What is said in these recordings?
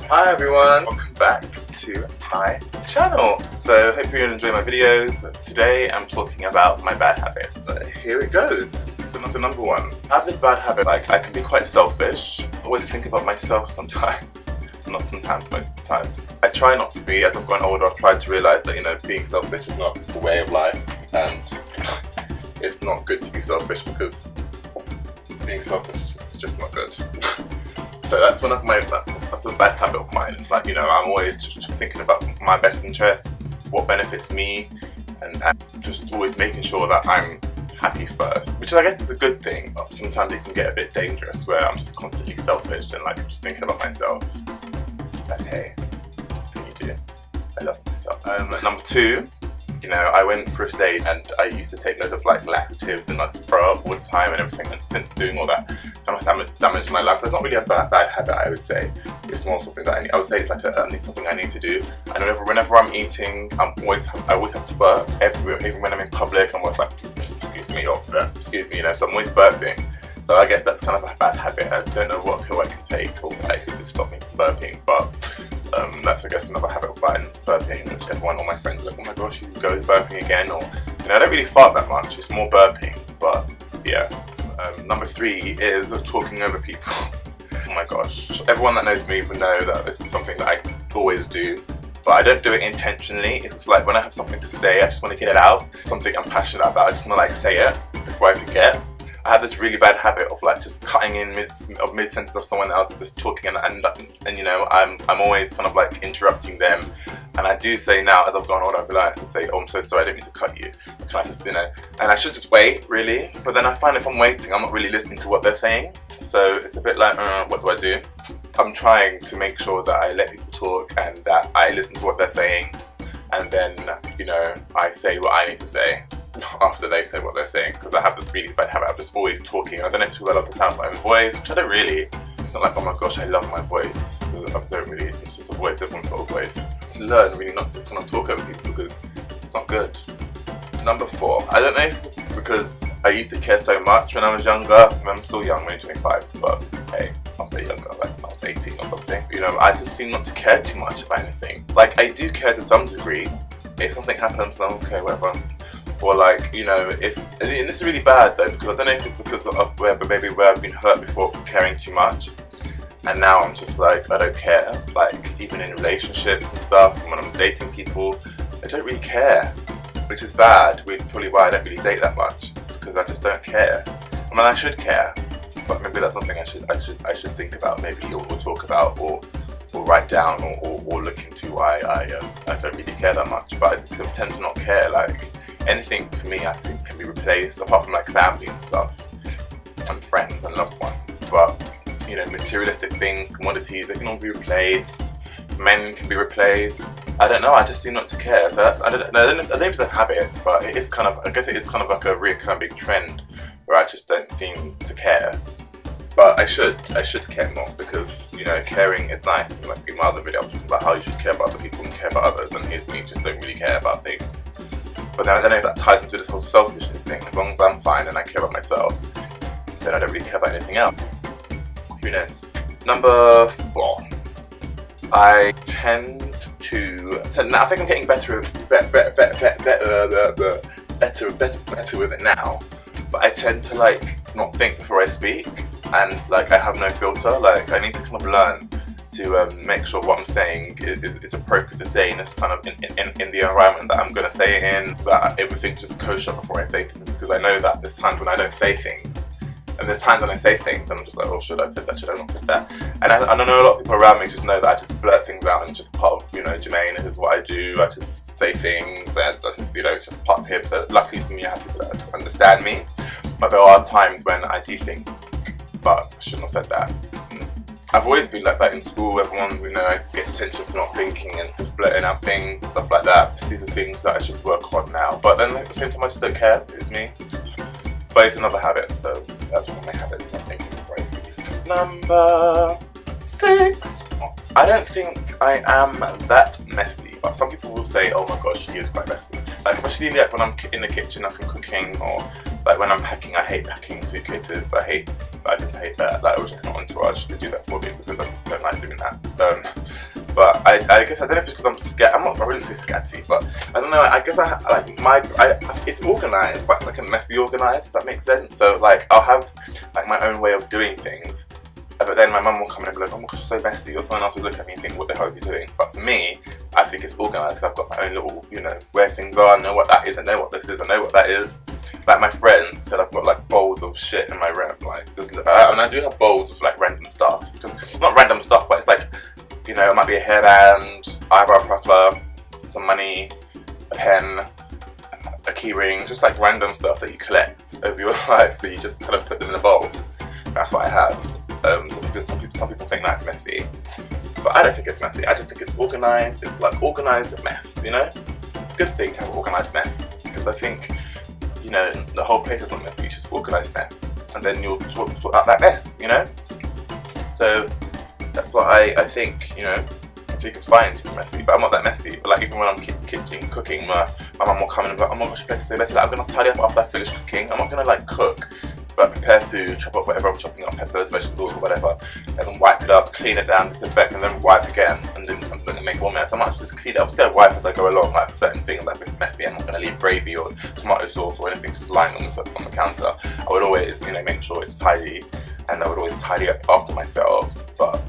Hi everyone, welcome back to my channel. So hope you enjoy my videos. Today I'm talking about my bad habits. So here it goes. So number one. I have this bad habit, like I can be quite selfish. I always think about myself sometimes. Not sometimes, most of the time. I try not to be. As I've gotten older, I've tried to realise that, you know, being selfish is not the way of life, and it's not good to be selfish because being selfish is just not good. So that's one of my, that's a bad habit of mine. It's like, you know, I'm always just thinking about my best interests, what benefits me, and just always making sure that I'm happy first. Which I guess is a good thing, but sometimes it can get a bit dangerous where I'm just constantly selfish and like just thinking about myself. But hey, what can you do? I love myself. Number two, you know, I went for a stage and I used to take loads of like laxatives and like throw up all the time and everything, and since doing all that, kind of damaged my life. So it's not really a bad habit, I would say. It's more something that I would say it's like something I need to do. And whenever I'm eating, I always have to burp everywhere, even when I'm in public. I'm always like, excuse me, you know, so I'm always burping. So I guess that's kind of a bad habit. I don't know what pill I can take or I could stop me from burping, but that's, I guess, another habit of mine, burping, which everyone, all my friends are like, oh my gosh, you go burping again, or, you know, I don't really fart that much, it's more burping, but yeah. Number three is talking over people. Oh my gosh, everyone that knows me would know that this is something that I always do, but I don't do it intentionally. It's like when I have something to say, I just want to get it out, something I'm passionate about, I just want to like say it before I forget. I have this really bad habit of like just cutting in mid-sentence of someone else, just talking, and you know, I'm always kind of like interrupting them. And I do say now, as I've gone older, I've learned to say, oh, I'm so sorry, I don't mean to cut you. Can I just, you know, and I should just wait, really. But then I find if I'm waiting, I'm not really listening to what they're saying. So it's a bit like, what do I do? I'm trying to make sure that I let people talk and that I listen to what they're saying. And then, you know, I say what I need to say after they say what they're saying, because I have this really bad habit of just always talking. I don't know if people love the sound of my voice, which I don't really. It's not like, oh my gosh, I love my voice. I don't really, it's just a voice, everyone's got a voice. To learn really not to kind of talk over people because it's not good. Number four, I don't know if it's because I used to care so much when I was younger. I'm still young, I'm only 25, but hey, I'll say younger, like when I was 18 or something. You know, I just seem not to care too much about anything. Like, I do care to some degree. If something happens, then okay, whatever. Or like, you know, and this is really bad though, because I don't know if it's because of where I've been hurt before from caring too much, and now I'm just like, I don't care. Like, even in relationships and stuff, and when I'm dating people, I don't really care, which is bad. Which is probably why I don't really date that much, because I just don't care. I mean, I should care, but maybe that's something I should think about, maybe, or talk about, or write down, or look into why I don't really care that much. But I just tend to not care. Like, anything for me, I think, can be replaced, apart from like family and stuff, and friends and loved ones. But, you know, materialistic things, commodities, they can all be replaced. Men can be replaced. I don't know, I just seem not to care. So that's, I don't know if it's a habit, but it is kind of, I guess it is kind of like a recurring big trend where I just don't seem to care. But I should care more, because, you know, caring is nice. Like in my other video, I was talking about how you should care about other people and care about others, and here's me just don't really care about things. But then I don't know if that ties into this whole selfishness thing. As long as I'm fine and I care about myself, then I don't really care about anything else. Who knows? Number four. I tend to. Now I think I'm getting better with it now. But I tend to like not think before I speak, and like I have no filter. Like, I need to kind of learn to make sure what I'm saying is appropriate to say in this kind of in the environment that I'm going to say it in, that everything's just kosher before I say things, because I know that there's times when I don't say things, and there's times when I say things and I'm just like, oh, should I say that, should I not say that? And I know a lot of people around me just know that I just blurt things out, and it's just part of, you know, jai-maine, this is what I do, I just say things, and that's just, you know, it's just part of hip. So luckily for me, I have people that understand me, but there are times when I do think, but I shouldn't have said that. I've always been like that in school. Everyone, you know, I get attention for not thinking and just blurting out things and stuff like that. These are things that I should work on now. But then at the same time, I just don't care. It's me. But it's another habit, so that's one of my habits. I'm thinking before I speak. Number 6. I don't think I am that messy, but some people will say, oh my gosh, she is quite messy. Like, especially like when I'm in the kitchen, if I'm cooking, or Like when I'm packing, I hate packing suitcases. I just hate that. Like I was just my entourage to do that for me because I just don't like doing that. But I guess I don't know if it's because I'm scared. I wouldn't say scatty, but I don't know. I guess it's organised, but it's like a messy organised. If that makes sense. So like I'll have like my own way of doing things, but then my mum will come in and be like, "Oh my gosh, it's so messy," or someone else will look at me and think, "What the hell are you doing?" But for me, I think it's organised. I've got my own little, where things are. I know what that is. I know what this is. I know what that is. Like my friends said, I've got like bowls of shit in my room. Like, and I do have bowls of like random stuff. Because not random stuff, but it's like, it might be a hairband, eyebrow plucker, some money, a pen, a key ring, just like random stuff that you collect over your life, that you just kind of put them in a bowl. That's what I have. Some people think that's messy, but I don't think it's messy. I just think it's organised. It's like organised mess, It's a good thing to have an organised mess, because I think, the whole place is not messy. It's just organised mess, and then you'll sort out that mess, So that's what I think, I think it's fine to be messy, but I'm not that messy. But like even when I'm kitchen cooking, my mum will come in and be like, "Oh my gosh, your place is so messy." Like, I'm gonna tidy up after I finish cooking. I'm not gonna like cook, but prepare food, chop up whatever I'm chopping up, peppers, vegetables, or whatever, and then wipe it up, clean it down, disinfect, and then wipe again, and then I'm gonna make more mess. I might just clean it up, just go wipe as I go along. Like certain things, like if it's messy, I'm not gonna leave gravy or tomato sauce or anything just lying on the counter. I would always, make sure it's tidy, and I would always tidy up after myself. But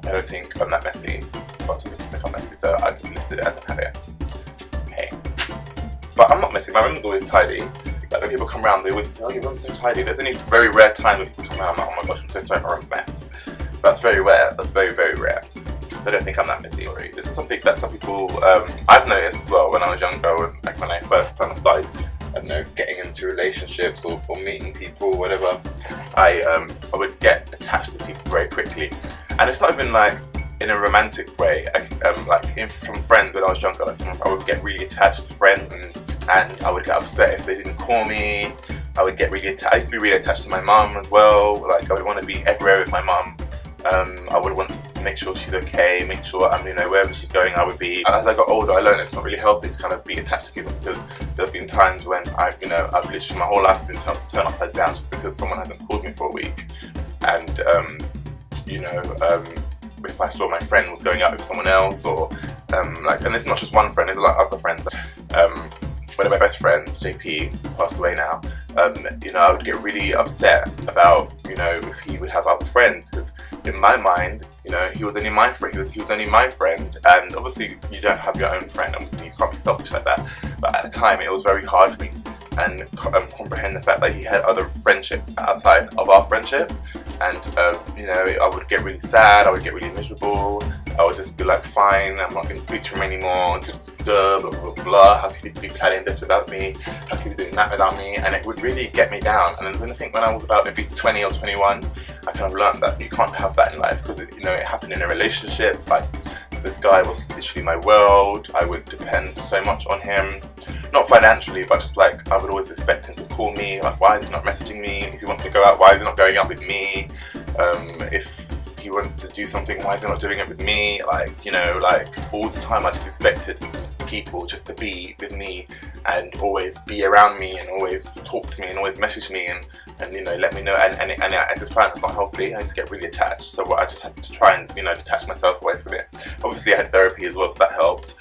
I don't think I'm that messy. But people think I'm messy, so I just listed it as a habit. Okay, but I'm not messy. My room's always tidy. Like when people come around, they always say, "Oh, your room's so tidy." There's only very rare times when people come around, I'm like, "Oh my gosh, I'm so sorry, my room's a mess." That's very rare. That's very, very rare. So I don't think I'm that messy already. This is something that some people, I've noticed as well when I was younger, like when I first kind of started, getting into relationships or meeting people, whatever. I would get attached to people very quickly, and it's not even like in a romantic way. From friends when I was younger, I would get really attached to friends, and I would get upset if they didn't call me. I would get really attached. I used to be really attached to my mum as well. Like I would want to be everywhere with my mum. I would want to make sure she's okay, make sure wherever she's going I would be. As I got older, I learned it's not really healthy to kind of be attached to people, because there have been times when I've literally my whole life been turned upside down just because someone hasn't called me for a week. And if I saw my friend was going out with someone else, or and it's not just one friend, there's a lot of other friends. One of my best friends, JP, passed away now. I would get really upset about if he would have other friends, because in my mind, he was only my friend. He was only my friend, and obviously you don't have your own friend. Obviously you can't be selfish like that. But at the time, it was very hard for me and comprehend the fact that he had other friendships outside of our friendship. And I would get really sad. I would get really miserable. I would just be like, fine, I'm not going to speak to him anymore. Blah blah blah blah. How could he be planning this without me? How could he be doing that without me? And it would really get me down. And then I think when I was about maybe 20 or 21, I kind of learned that you can't have that in life, because it happened in a relationship. Like this guy was literally my world. I would depend so much on him. Not financially, but just like I would always expect him to call me. Like, why is he not messaging me? If he wants to go out, why is he not going out with me? If he wants to do something, why is he not doing it with me? Like all the time, I just expected people just to be with me and always be around me and always talk to me and always message me and let me know. And I just found it's not healthy. I just get really attached. So I just had to try and detach myself away from it. Obviously, I had therapy as well, so that helped.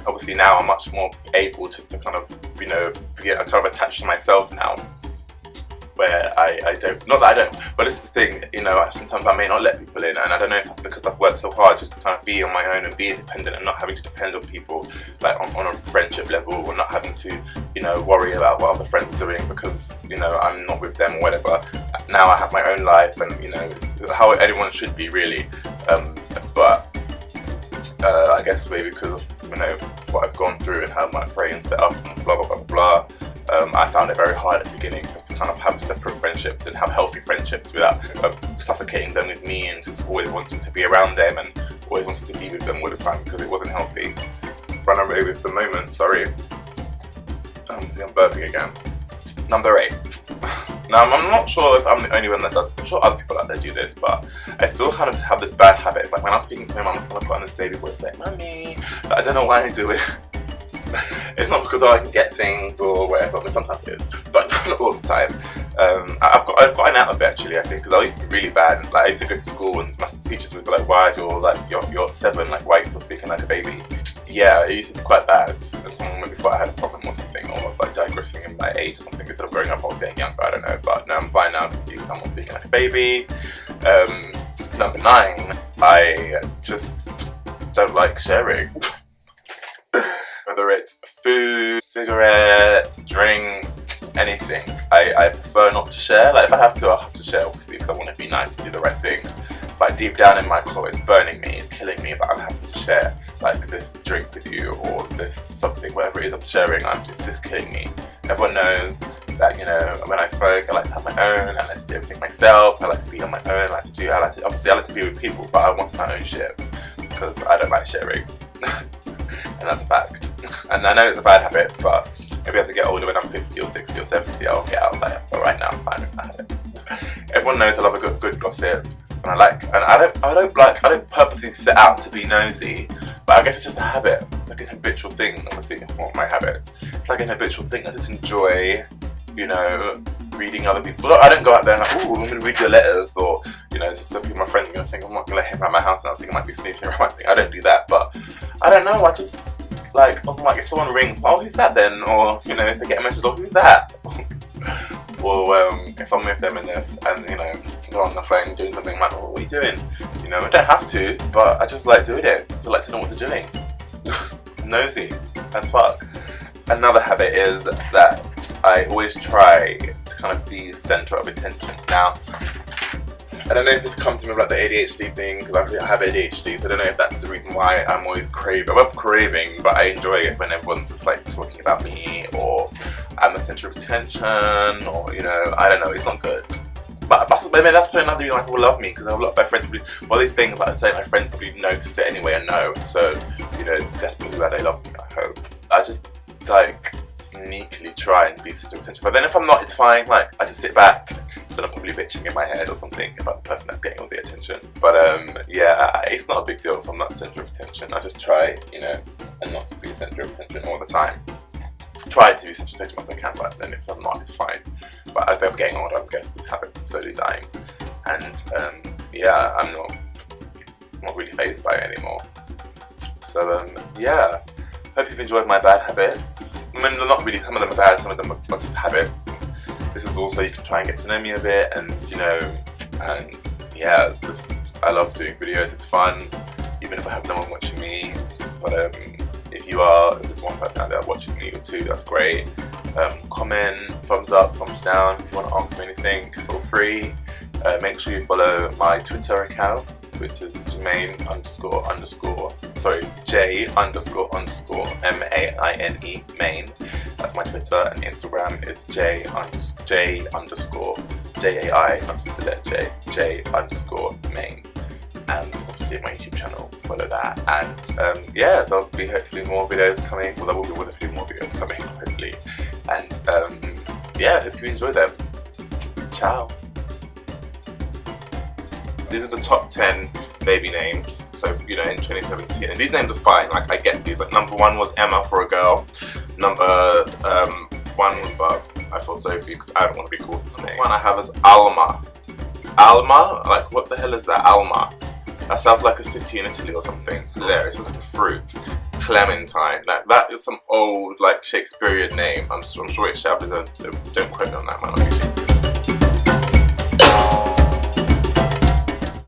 Obviously now I'm much more able just to kind of, I'm kind of attached to myself now, where I don't, not that I don't, but it's the thing, sometimes I may not let people in, and I don't know if that's because I've worked so hard just to kind of be on my own and be independent and not having to depend on people, like on a friendship level, or not having to, worry about what other friends are doing because, I'm not with them or whatever. Now I have my own life, and, it's how anyone should be really, but I guess maybe because of what I've gone through and how my brain's set up and blah blah blah blah. I found it very hard at the beginning just to kind of have separate friendships and have healthy friendships without suffocating them with me and just always wanting to be around them and always wanting to be with them all the time, because it wasn't healthy. Run away with the moment. Sorry, I'm burping again. Number 8. Now, I'm not sure if I'm the only one that does this. I'm sure other people out there do this, but I still kind of have this bad habit. It's like when I'm speaking to my mum, I'm going to put on this baby voice like, "Mummy," but I don't know why I do it. It's not because I can get things or whatever, but sometimes it is, but not all the time. I've gotten out of it actually, I think, because I used to be really bad. Like I used to go to school and my teachers would be like, "Why you're 7? Like why are you still speaking like a baby?" Yeah, it used to be quite bad. And someone maybe thought I had a problem or something, or I was like digressing in my age or something. Instead of growing up, I was getting younger. I don't know, but no, I'm fine now. I'm not speaking like a baby. Number 9, I just don't like sharing. Whether it's food, cigarette, drink, anything, I prefer not to share. Like if I have to, I'll have to share obviously because I want to be nice and do the right thing. But deep down in my core, it's burning me, it's killing me, but I'm having to share like this drink with you or this something, whatever it is I'm sharing. It's killing me. Everyone knows that, you know, when I smoke, I like to have my own, I like to do everything myself, I like to be on my own, obviously I like to be with people, but I want my own shit because I don't like sharing. And that's a fact. And I know it's a bad habit, but maybe as I get older, when I'm 50 or 60 or 70, I'll get out of that. But right now, I'm fine with that habit. Everyone knows I love a good gossip, and I don't purposely set out to be nosy, but I guess it's just a habit, like an habitual thing. Obviously, it's not my habits. It's like an habitual thing. I just enjoy, you know, reading other people. I don't go out there and like, "Ooh, I'm gonna read your letters," or you know, just some people, my friends are gonna think I'm not gonna let him around my house, and I think I might be sneaking around my thing. I don't do that, but I don't know. I just like, I'm like, if someone rings, "Oh, who's that then?" Or you know, if they get a message, "Oh, who's that?" Or if I'm with them and you know, they're on the phone doing something, I'm like, "Oh, what are you doing?" You know, I don't have to, but I just like doing it. I like to know what they're doing. Nosy as fuck. Another habit is that I always try to kind of be centre of attention. Now, I don't know if this comes to me with like the ADHD thing, because I have ADHD, so I don't know if that's the reason why I'm always craving. I'm not craving, but I enjoy it when everyone's just like talking about me, or I'm the centre of attention, or you know, I don't know, it's not good. But maybe that's probably another reason why people love me, because I have a lot of my friends probably, well, these things like I say, my friends probably notice it anyway and know, so you know, that's probably why they love me, I hope. I just like sneakily try and be centre of attention, but then if I'm not, it's fine. Like I just sit back, then I'm probably bitching in my head or something about the person that's getting all the attention. But yeah, it's not a big deal if I'm not centre of attention. I just try, you know, and not to be centre of attention all the time. Try to be centre of attention as I can, but then if I'm not, it's fine. But as I'm getting older, I guess this habit is slowly dying, and yeah, I'm not really fazed by it anymore. So yeah. Hope you've enjoyed my bad habits. I mean, not really, some of them are bad, some of them are just habits. This is also, you can try and get to know me a bit, and you know, and yeah, I love doing videos, it's fun, even if I have no one watching me. But if there's one person out there watching me or two, that's great. Comment, thumbs up, thumbs down, if you want to ask me anything, feel free. Make sure you follow my Twitter account, which is jai-maine__, J__MAINE, main. That's my Twitter, and Instagram is J_J_J_AI_J. J_Maine. And obviously my YouTube channel, follow that. And yeah, there'll be hopefully more videos coming. Well, there will be hopefully more videos coming, hopefully. And yeah, hope you enjoy them. Ciao. These are the top 10 baby names, so you know, in 2017, and these names are fine. Like I get these. Like number 1 was Emma for a girl. Number 1 was Bob. I thought Sophie because I don't want to be called this name. One I have is Alma. Alma? Like what the hell is that? Alma. That sounds like a city in Italy or something. Hilarious. It's like a fruit. Clementine. Like that is some old like Shakespearean name. I'm sure it's Chablis. Don't quote me on that, man.